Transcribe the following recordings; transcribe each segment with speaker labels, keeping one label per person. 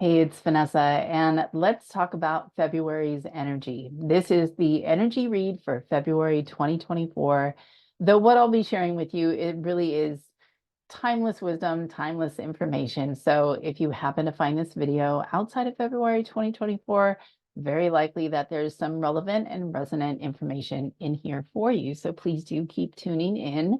Speaker 1: Hey, it's Vanessa, and let's talk about February's energy. This is the energy read for February 2024. Though what I'll be sharing with you, it really is timeless wisdom, timeless information. So if you happen to find this video outside of February 2024, very likely that there's some relevant and resonant information in here for you. So please do keep tuning in.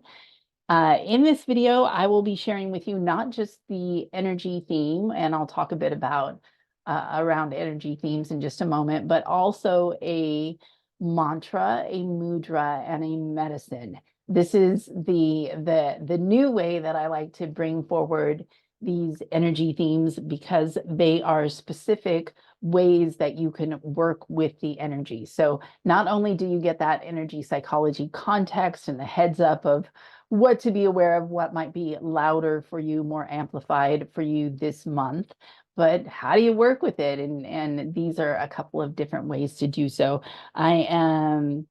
Speaker 1: In this video, I will be sharing with you not just the energy theme, and I'll talk a bit about around energy themes in just a moment, but also a mantra, a mudra, and a medicine. This is the new way that I like to bring forward these energy themes because they are specific ways that you can work with the energy. So not only do you get that energy psychology context and the heads up of what to be aware of, what might be louder for you, more amplified for you this month, but how do you work with it? And these are a couple of different ways to do so. I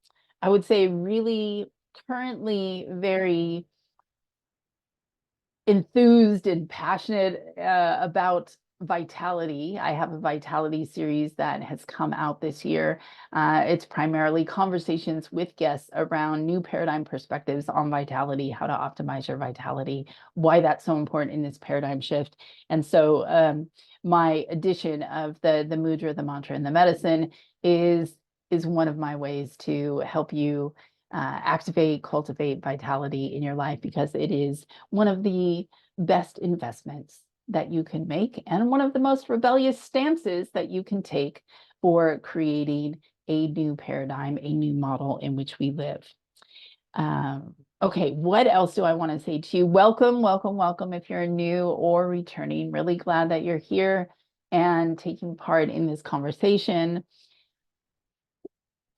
Speaker 1: would say, really currently very enthused and passionate about vitality. I have a vitality series that has come out this year. It's primarily conversations with guests around new paradigm perspectives on vitality, how to optimize your vitality, why that's so important in this paradigm shift. And so my addition of the mudra, the mantra, and the medicine is one of my ways to help you activate, cultivate vitality in your life, because it is one of the best investments that you can make and one of the most rebellious stances that you can take for creating a new paradigm, a new model in which we live. Okay, what else do I want to say to you? Welcome, welcome, welcome. If you're new or returning, really glad that you're here and taking part in this conversation.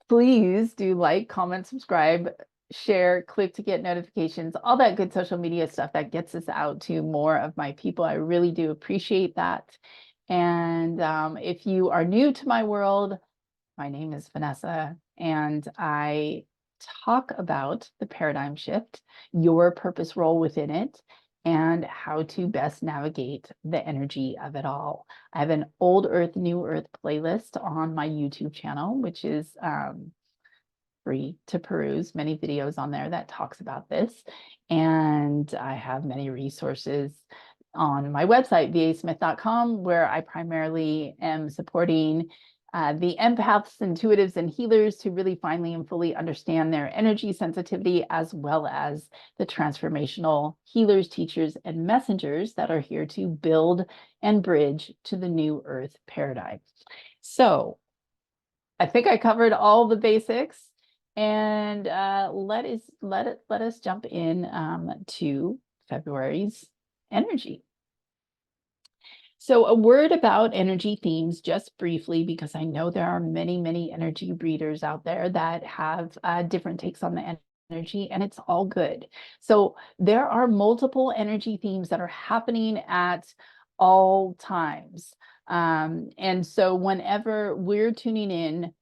Speaker 1: Please do like, comment, subscribe, share, click to get notifications, all that good social media stuff that gets us out to more of my people. I really do appreciate that. And if you are new to my world, my name is Vanessa, and I talk about the paradigm shift, your purpose role within it, and how to best navigate the energy of it all. I have an old earth, new earth playlist on my YouTube channel, which is free to peruse, many videos on there that talks about this. And I have many resources on my website, vasmith.com, where I primarily am supporting the empaths, intuitives, and healers to really finally and fully understand their energy sensitivity, as well as the transformational healers, teachers, and messengers that are here to build and bridge to the new earth paradigm. So I think I covered all the basics, and let us jump in to February's energy. So a word about energy themes, just briefly, because I know there are many, many energy readers out there that have different takes on the energy, and it's all good. So there are multiple energy themes that are happening at all times. And so whenever we're tuning in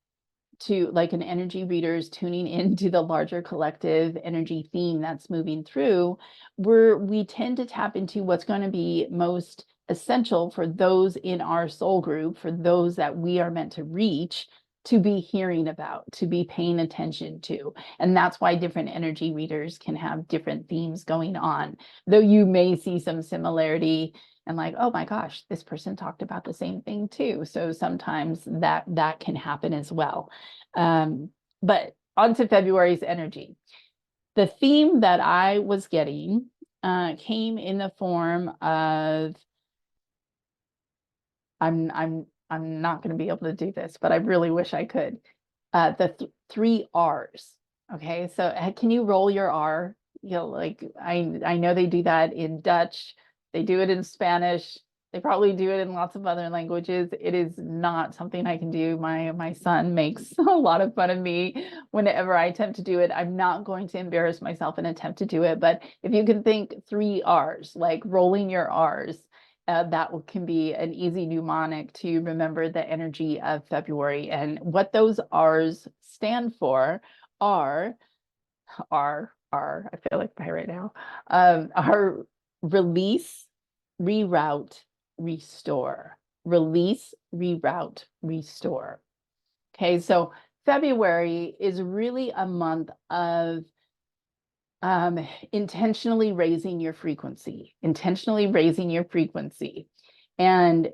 Speaker 1: to, like, an energy reader is tuning into the larger collective energy theme that's moving through, we tend to tap into what's going to be most essential for those in our soul group, for those that we are meant to reach, to be hearing about, to be paying attention to. And that's why different energy readers can have different themes going on, though you may see some similarity and, like, oh my gosh, this person talked about the same thing too. So sometimes that can happen as well. But on to February's energy. The theme that I was getting came in the form of, I'm not going to be able to do this, but I really wish I could. The three R's. Okay, so can you roll your R? You know, like, I know they do that in Dutch, they do it in Spanish, they probably do it in lots of other languages. It is not something I can do. My son makes a lot of fun of me whenever I attempt to do it. I'm not going to embarrass myself and attempt to do it, but if you can think three R's, like rolling your R's, that can be an easy mnemonic to remember the energy of February. And what those R's stand for are, I feel like pie right now, are release, reroute, restore. release, reroute, restore. Okay, so February is really a month of intentionally raising your frequency, intentionally raising your frequency. And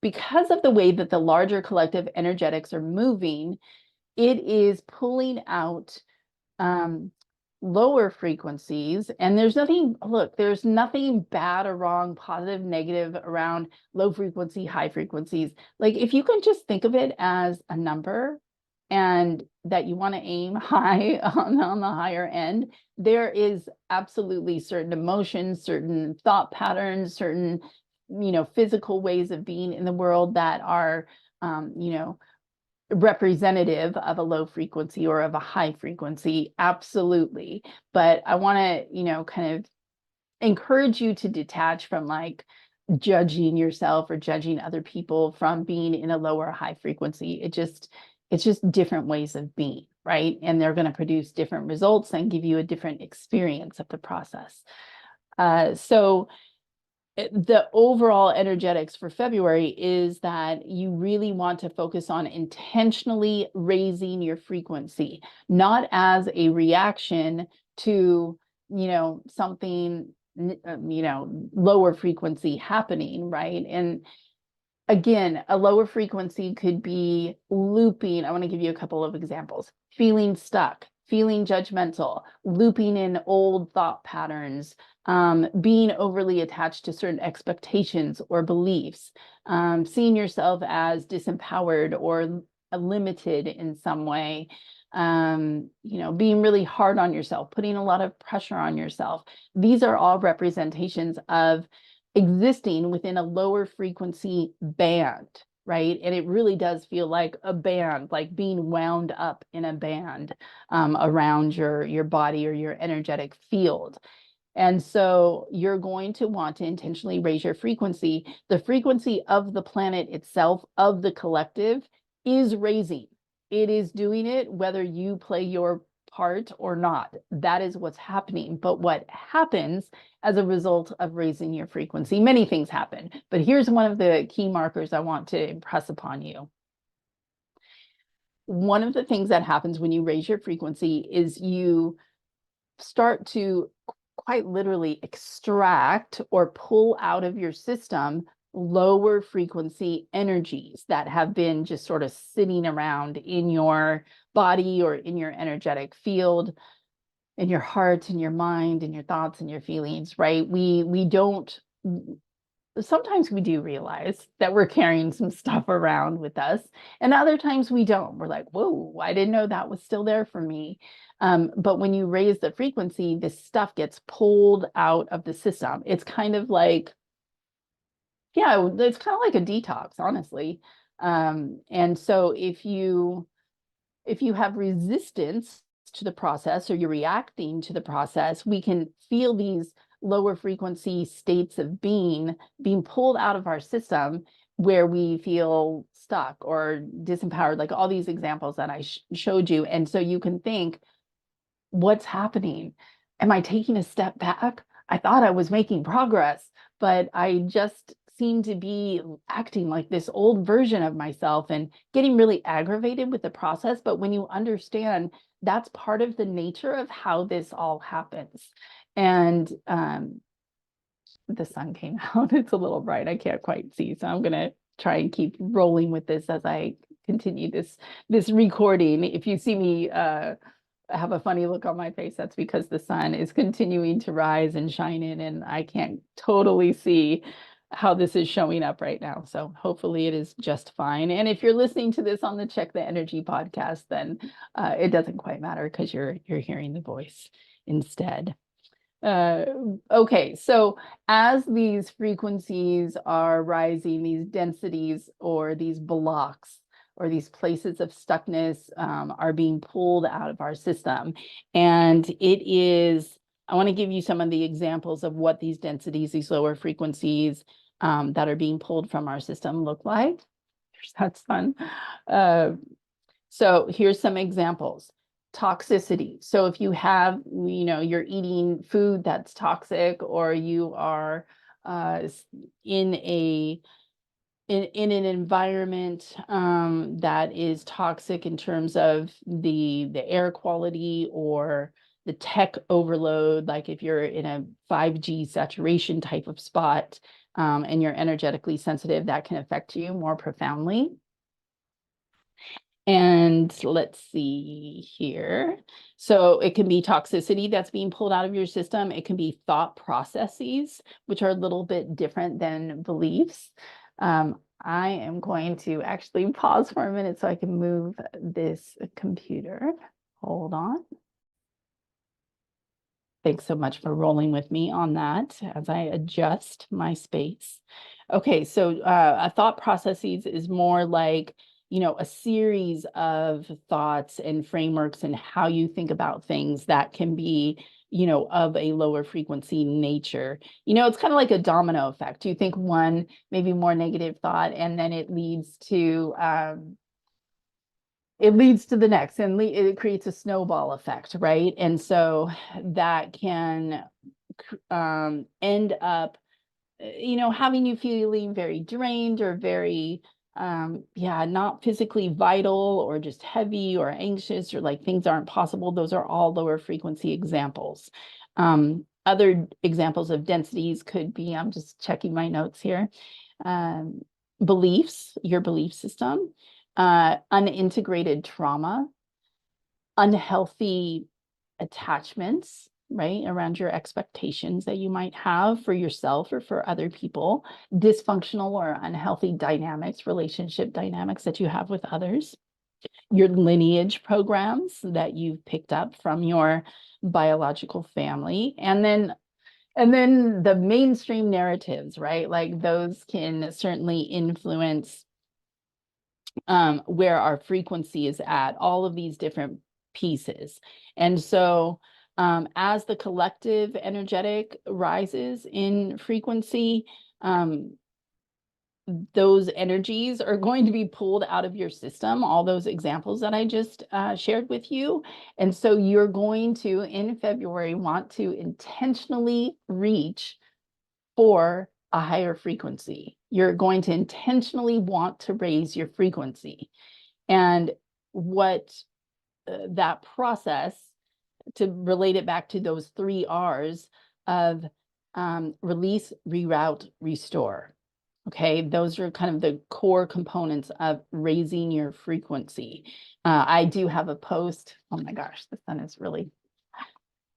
Speaker 1: because of the way that the larger collective energetics are moving, it is pulling out lower frequencies. And there's nothing, look, there's nothing bad or wrong, positive, negative around low frequency, high frequencies. Like if you can just think of it as a number and that you want to aim high on the higher end, there is absolutely certain emotions, certain thought patterns, certain, physical ways of being in the world that are, representative of a low frequency or of a high frequency. Absolutely. But I want to, kind of encourage you to detach from like judging yourself or judging other people from being in a low or high frequency. It's just different ways of being, right? And they're going to produce different results and give you a different experience of the process. So the overall energetics for February is that you really want to focus on intentionally raising your frequency, not as a reaction to, something, lower frequency happening, right? And again, a lower frequency could be looping. I want to give you a couple of examples. Feeling stuck, feeling judgmental, looping in old thought patterns, being overly attached to certain expectations or beliefs, seeing yourself as disempowered or limited in some way, being really hard on yourself, putting a lot of pressure on yourself. These are all representations of existing within a lower frequency band, right? And it really does feel like a band, like being wound up in a band around your body or your energetic field. And so you're going to want to intentionally raise your frequency. The frequency of the planet itself, of the collective, is raising. It is doing it whether you play your part or not. That is what's happening. But what happens as a result of raising your frequency? Many things happen, but here's one of the key markers I want to impress upon you. One of the things that happens when you raise your frequency is you start to quite literally extract or pull out of your system lower frequency energies that have been just sort of sitting around in your body or in your energetic field, in your heart, in your mind, in your thoughts and your feelings, right? We don't, sometimes we do realize that we're carrying some stuff around with us, and other times we don't. We're like, whoa, I didn't know that was still there for me. But when you raise the frequency, this stuff gets pulled out of the system. It's kind of like, yeah, it's kind of like a detox, honestly. And so if you have resistance to the process or you're reacting to the process, we can feel these lower frequency states of being pulled out of our system where we feel stuck or disempowered, like all these examples that I showed you. And so you can think, what's happening? Am I taking a step back? I thought I was making progress, but I just seem to be acting like this old version of myself and getting really aggravated with the process. But when you understand that's part of the nature of how this all happens. And the sun came out. It's a little bright. I can't quite see. So I'm going to try and keep rolling with this as I continue this recording. If you see me have a funny look on my face, that's because the sun is continuing to rise and shine in, and I can't totally see how this is showing up right now. So hopefully it is just fine. And if you're listening to this on the Check the Energy podcast, then it doesn't quite matter because you're hearing the voice instead. Okay, so as these frequencies are rising, these densities or these blocks or these places of stuckness are being pulled out of our system. And I want to give you some of the examples of what these densities, these lower frequencies that are being pulled from our system look like. That's fun. So here's some examples. Toxicity. So if you have, you're eating food that's toxic, or you are in an environment that is toxic in terms of the air quality or the tech overload, like if you're in a 5G saturation type of spot, and you're energetically sensitive, that can affect you more profoundly. And let's see here. So it can be toxicity that's being pulled out of your system. It can be thought processes, which are a little bit different than beliefs. I am going to actually pause for a minute so I can move this computer. Hold on. Thanks so much for rolling with me on that as I adjust my space. Okay, so a thought processes is more like, a series of thoughts and frameworks and how you think about things that can be, of a lower frequency nature. It's kind of like a domino effect. You think one maybe more negative thought, and then it leads to the next, and it creates a snowball effect, right? And so that can end up, having you feeling very drained or very, not physically vital, or just heavy or anxious, or like things aren't possible. Those are all lower frequency examples. Other examples of densities could be, I'm just checking my notes here, beliefs, your belief system, unintegrated trauma, unhealthy attachments, right, around your expectations that you might have for yourself or for other people, dysfunctional or unhealthy dynamics, relationship dynamics that you have with others, your lineage programs that you've picked up from your biological family, and then the mainstream narratives, right? Like those can certainly influence where our frequency is at, all of these different pieces. And so as the collective energetic rises in frequency, those energies are going to be pulled out of your system, all those examples that I just shared with you. And so you're going to, in February, want to intentionally reach for a higher frequency. You're going to intentionally want to raise your frequency. And what that process, to relate it back to those 3 R's of release, reroute, restore. Okay, those are kind of the core components of raising your frequency. I do have a post. Oh my gosh, the sun is really.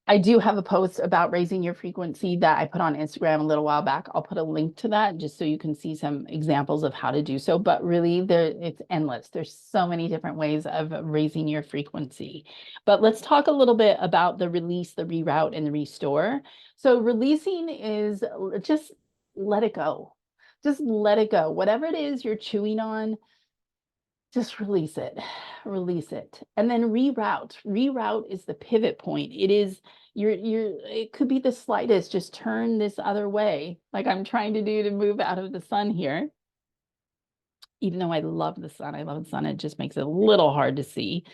Speaker 1: I do have a post about raising your frequency that I put on Instagram a little while back. I'll put a link to that just so you can see some examples of how to do so. But really, it's endless. There's so many different ways of raising your frequency. But let's talk a little bit about the release, the reroute, and the restore. So releasing is just let it go. Just let it go. Whatever it is you're chewing on, just release it, release it. And then reroute. Reroute is the pivot point. It is it could be the slightest, just turn this other way, like I'm trying to do to move out of the sun here. Even though I love the sun, it just makes it a little hard to see.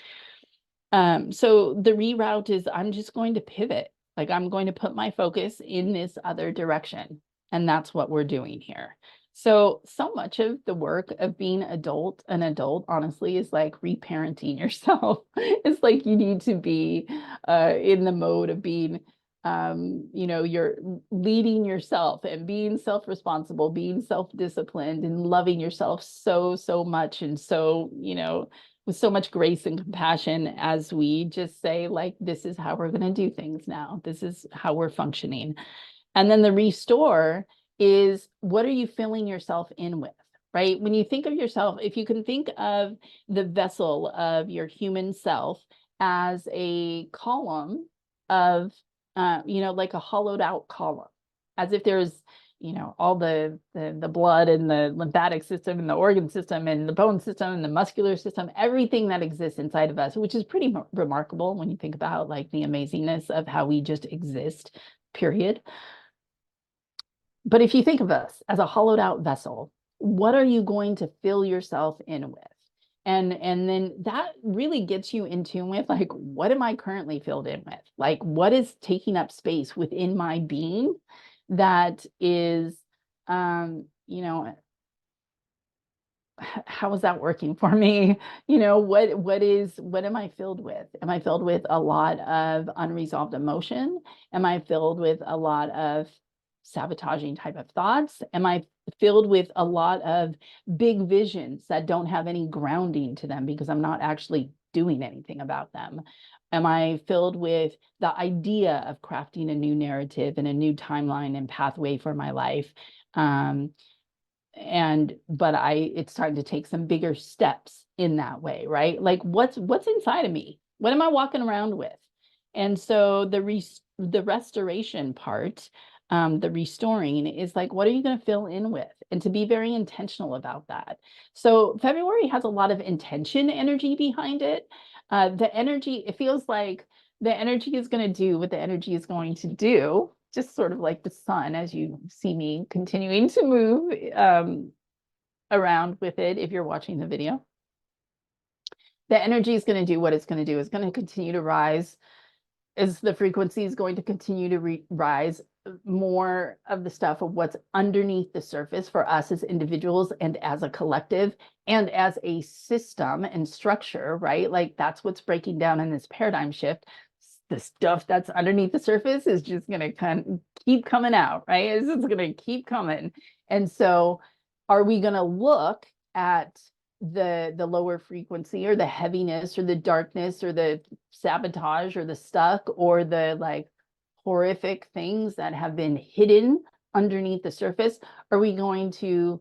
Speaker 1: So the reroute is, I'm just going to pivot. Like I'm going to put my focus in this other direction. And that's what we're doing here. So much of the work of being an adult, honestly, is like reparenting yourself. It's like you need to be in the mode of being, you're leading yourself and being self-responsible, being self-disciplined, and loving yourself so much. And so, with so much grace and compassion, as we just say, like, this is how we're going to do things now. This is how we're functioning. And then the restore is, what are you filling yourself in with, right? When you think of yourself, if you can think of the vessel of your human self as a column of, like a hollowed out column, as if there's, all the blood and the lymphatic system and the organ system and the bone system and the muscular system, everything that exists inside of us, which is pretty remarkable when you think about like the amazingness of how we just exist, period. But if you think of us as a hollowed out vessel, what are you going to fill yourself in with? And then that really gets you in tune with, like, what am I currently filled in with? Like, what is taking up space within my being that is you know, how is that working for me? What am I filled with? Am I filled with a lot of unresolved emotion? Am I filled with a lot of sabotaging type of thoughts? Am I filled with a lot of big visions that don't have any grounding to them because I'm not actually doing anything about them? Am I filled with the idea of crafting a new narrative and a new timeline and pathway for my life? But it's starting to take some bigger steps in that way, right? Like what's inside of me? What am I walking around with? And so the restoration part, the restoring is like, what are you going to fill in with? And to be very intentional about that. So February has a lot of intention energy behind it. The energy, it feels like the energy is going to do what the energy is going to do, just sort of like the sun, as you see me continuing to move around with it if you're watching the video. The energy is going to do what it's going to do. It's going to continue to rise as the frequency is going to continue to rise. More of the stuff of what's underneath the surface for us as individuals and as a collective and as a system and structure, right? Like that's what's breaking down in this paradigm shift. The stuff that's underneath the surface is just going to keep coming out, right? It's just going to keep coming. And so are we going to look at the lower frequency or the heaviness or the darkness or the sabotage or the stuck or the like horrific things that have been hidden underneath the surface? Are we going to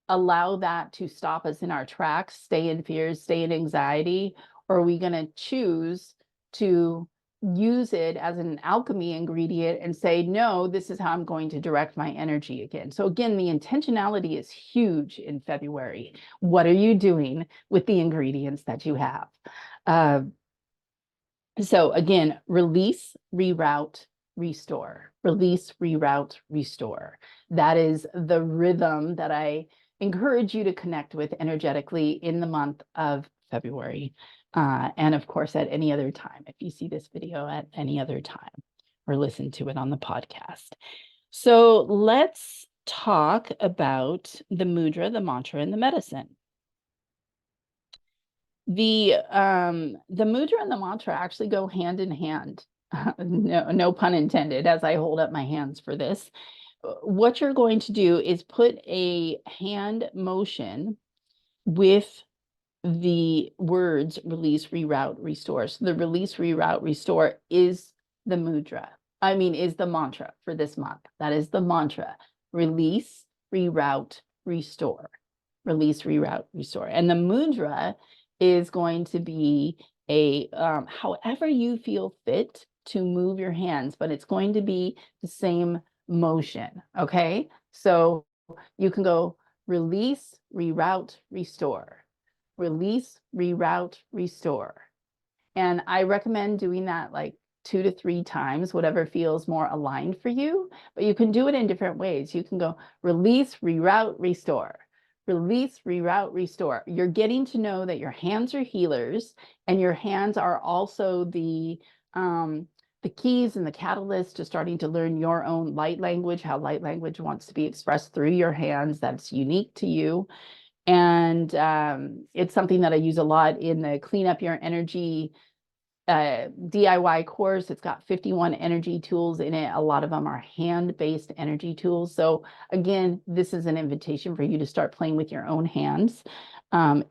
Speaker 1: allow that to stop us in our tracks, stay in fears, stay in anxiety? Or are we going to choose to use it as an alchemy ingredient and say, no, this is how I'm going to direct my energy again? So again, the intentionality is huge in February. What are you doing with the ingredients that you have? So again, release, reroute, restore. Release, reroute, restore. That is the rhythm that I encourage you to connect with energetically in the month of February. And of course, at any other time, if you see this video at any other time or listen to it on the podcast. So let's talk about the mudra, the mantra, and the medicine. The mudra and the mantra actually go hand in hand. No pun intended, as I hold up my hands for this. What you're going to do is put a hand motion with the words release, reroute, restore. So the release, reroute, restore is the mudra. Is the mantra for this month. That is the mantra. Release, reroute, restore. Release, reroute, restore. And the mudra is going to be a however you feel fit to move your hands, but it's going to be the same motion. Okay. So you can go release, reroute, restore. Release, reroute, restore. And I recommend doing that like 2 to 3 times, whatever feels more aligned for you. But you can do it in different ways. You can go release, reroute, restore. Release, reroute, restore. You're getting to know that your hands are healers, and your hands are also the keys and the catalyst to starting to learn your own light language, how light language wants to be expressed through your hands. That's unique to you. And it's something that I use a lot in the Clean Up Your Energy DIY course. It's got 51 energy tools in it. A lot of them are hand-based energy tools. So again, this is an invitation for you to start playing with your own hands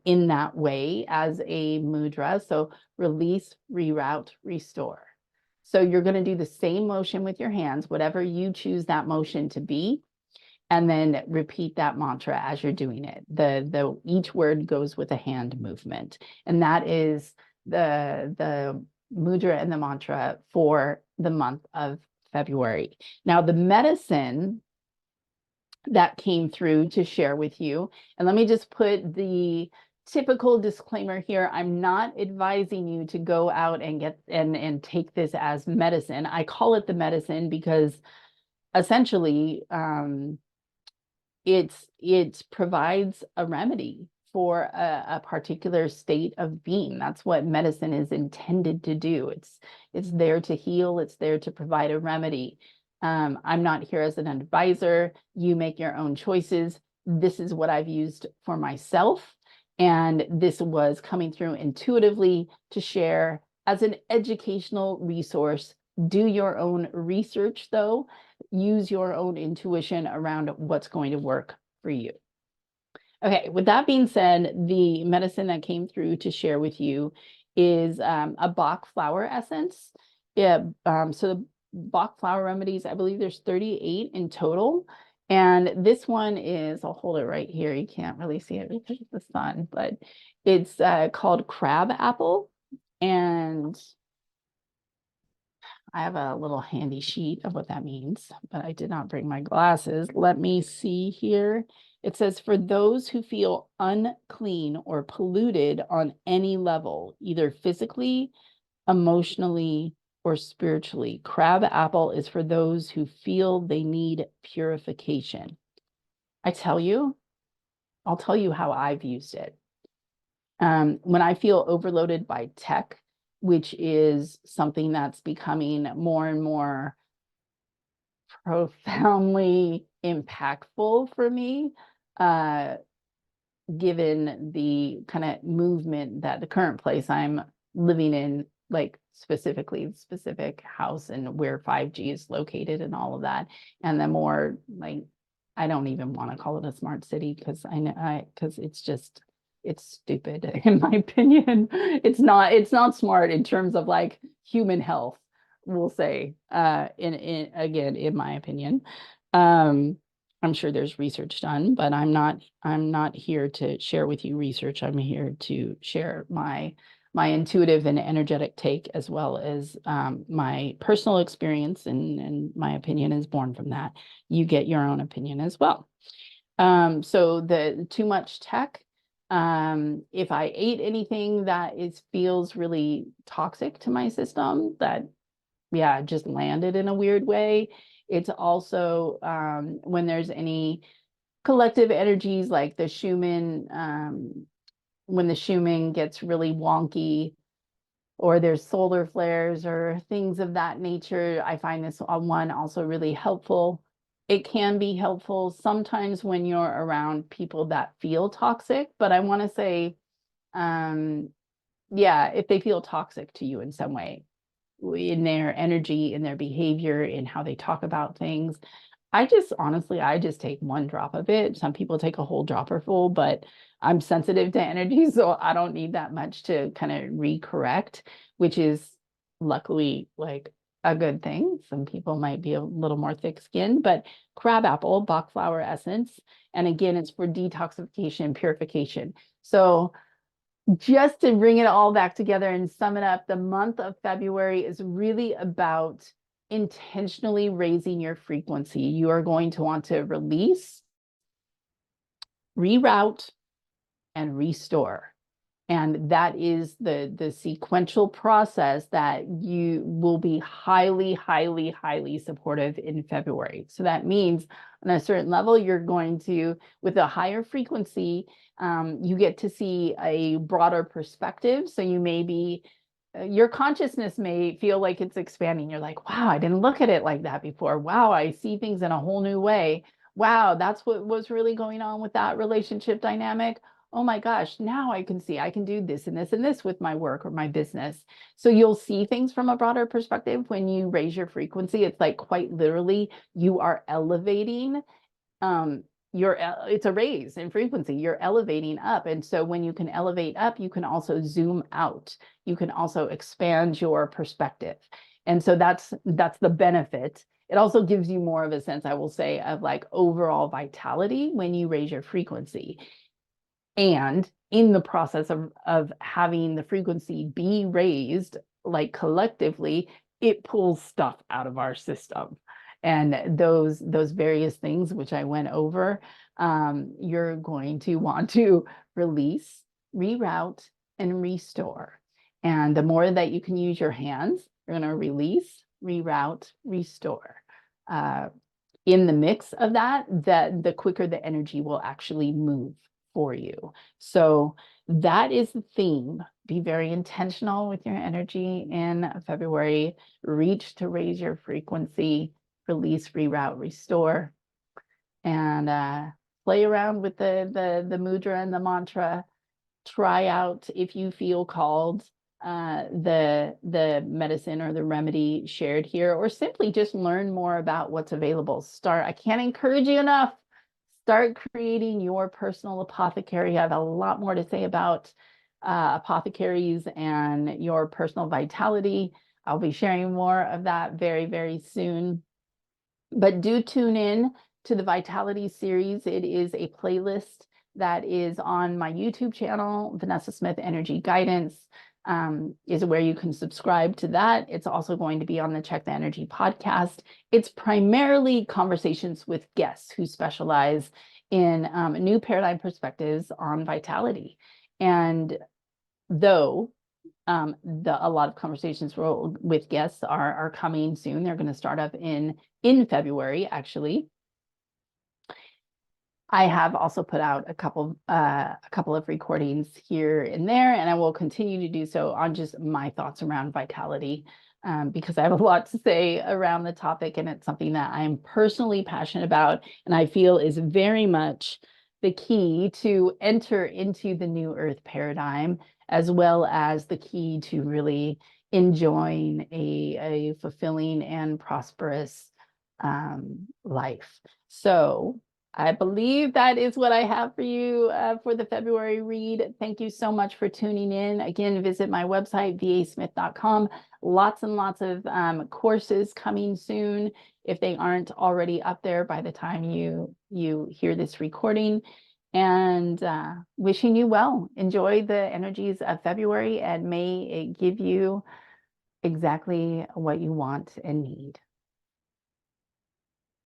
Speaker 1: in that way as a mudra. So release, reroute, restore. So you're going to do the same motion with your hands, whatever you choose that motion to be. And then repeat that mantra as you're doing it. Each word goes with a hand movement. And that is the mudra and the mantra for the month of February. Now, the medicine that came through to share with you, and let me just put the typical disclaimer here. I'm not advising you to go out and get and take this as medicine. I call it the medicine because essentially it provides a remedy for a particular state of being. That's what medicine is intended to do. It's there to heal. It's there to provide a remedy. I'm not here as an advisor. You make your own choices. This is what I've used for myself. And this was coming through intuitively to share as an educational resource. Do your own research, though. Use your own intuition around what's going to work for you. Okay, with that being said, the medicine that came through to share with you is a Bach flower essence. Yeah, so the Bach flower remedies, I believe there's 38 in total. And this one is, I'll hold it right here. You can't really see it because of the sun, but it's called crab apple. And I have a little handy sheet of what that means, but I did not bring my glasses. Let me see here. It says, for those who feel unclean or polluted on any level, either physically, emotionally, or spiritually, crab apple is for those who feel they need purification. I'll tell you how I've used it. When I feel overloaded by tech, which is something that's becoming more and more profoundly impactful for me, given the kind of movement that the current place I'm living in, like specifically the specific house and where 5G is located and all of that. And the more like, I don't even want to call it a smart city because because it's stupid in my opinion. It's not smart in terms of like human health, we'll say, in again, in my opinion. I'm sure there's research done, but I'm not here to share with you research. I'm here to share my intuitive and energetic take, as well as my personal experience, and my opinion is born from that. You get your own opinion as well. So the too much tech, if I ate anything that feels really toxic to my system, that just landed in a weird way. It's also when there's any collective energies like the Schumann, when the Schumann gets really wonky, or there's solar flares or things of that nature, I find this one also really helpful. It can be helpful sometimes when you're around people that feel toxic, but I want to say, if they feel toxic to you in some way, in their energy, in their behavior, in how they talk about things. I just take one drop of it. Some people take a whole dropper full, but I'm sensitive to energy, so I don't need that much to kind of recorrect, which is luckily like a good thing. Some people might be a little more thick-skinned, but crab apple, Bach flower essence, and again, it's for detoxification and purification. So just to bring it all back together and sum it up, the month of February is really about intentionally raising your frequency. You are going to want to release, reroute, and restore. And that is the sequential process that you will be highly, highly, highly supportive in February. So that means on a certain level, you're going to, with a higher frequency, you get to see a broader perspective. So you may be, your consciousness may feel like it's expanding. You're like, wow, I didn't look at it like that before. Wow, I see things in a whole new way. Wow, that's what was really going on with that relationship dynamic. Oh my gosh, now I can see I can do this and this and this with my work or my business. So you'll see things from a broader perspective when you raise your frequency. It's like quite literally you are elevating. It's a raise in frequency. You're elevating up. And so when you can elevate up, you can also zoom out. You can also expand your perspective. And so that's the benefit. It also gives you more of a sense, I will say, of like overall vitality when you raise your frequency. And in the process of having the frequency be raised, like collectively, it pulls stuff out of our system. And those various things which I went over, you're going to want to release, reroute, and restore. And the more that you can use your hands, you're going to release, reroute, restore. In the mix of that, the quicker the energy will actually move for you. So that is the theme. Be very intentional with your energy in February. Reach to raise your frequency. release, reroute, restore, and play around with the mudra and the mantra. Try out, if you feel called, the medicine or the remedy shared here, or simply just learn more about what's available. I can't encourage you enough. Start creating your personal apothecary. I have a lot more to say about apothecaries and your personal vitality. I'll be sharing more of that very, very soon. But do tune in to the Vitality series. It is a playlist that is on my YouTube channel, Vanessa Smith Energy Guidance, is where you can subscribe to that. It's also going to be on the Check the Energy podcast. It's primarily conversations with guests who specialize in new paradigm perspectives on vitality. And though a lot of conversations with guests are coming soon, they're going to start up in February, actually. I have also put out a couple of recordings here and there, and I will continue to do so on just my thoughts around vitality, because I have a lot to say around the topic, and it's something that I'm personally passionate about, and I feel is very much the key to enter into the new earth paradigm, as well as the key to really enjoying a fulfilling and prosperous life. So I believe that is what I have for you for the February read. Thank you so much for tuning in. Again, visit my website, vasmith.com. Lots and lots of courses coming soon, if they aren't already up there by the time you hear this recording. And wishing you well. Enjoy the energies of February, and may it give you exactly what you want and need.